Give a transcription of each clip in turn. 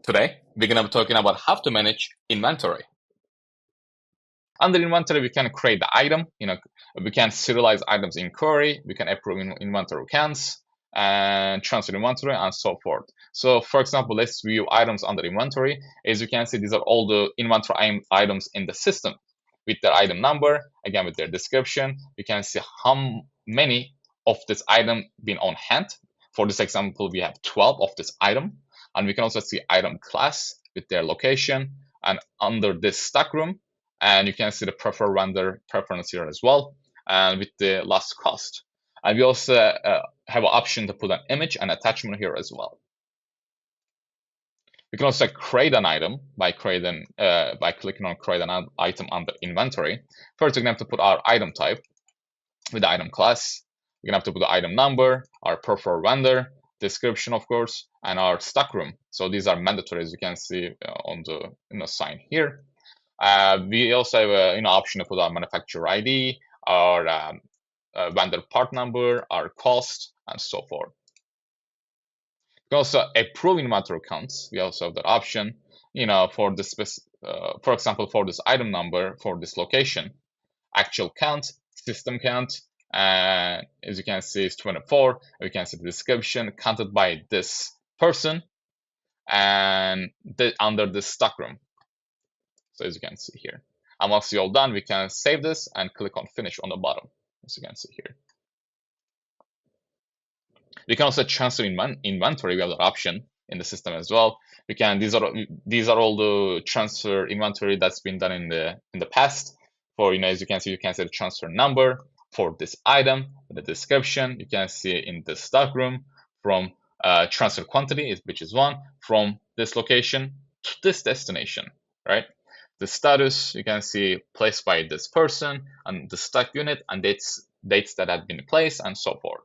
Today, we're going to be talking about how to manage inventory. Under inventory, we can create the item. We can serialize items in query. We can approve inventory counts and transfer inventory and so forth. So, for example, let's view items under inventory. As you can see, these are all the inventory items in the system with their item number, again with their description. You can see how many of this item been on hand. For this example, we have 12 of this item. And we can also see item class with their location and under this stock room. And you can see the preferred vendor preference here as well, and with the last cost. And we also have an option to put an image and attachment here as well. We can also create an item by clicking on create an item under inventory. First, we're going to have to put our item type with the item class. We're going to have to put the item number, our preferred vendor, description, of course, and our stock room. So these are mandatory, as you can see on the sign here. We also have an option to put our manufacturer ID, our vendor part number, our cost, and so forth. We can also approve inventory counts. We also have that option. For this, for example, for this item number, for this location, actual count, system count, and as you can see, it's 24. We can see the description counted by this person and under the stock room. So as you can see here. And once you're all done, we can save this and click on finish on the bottom, as you can see here. We can also transfer inventory. We have that option in the system as well. We can these are all the transfer inventory that's been done in the past. For as you can see the transfer number for this item, the description. You can see in the stock room from transfer quantity, which is 1, from this location to this destination, right? The status, you can see placed by this person and the stock unit and dates that have been placed and so forth.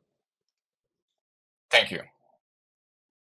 Thank you.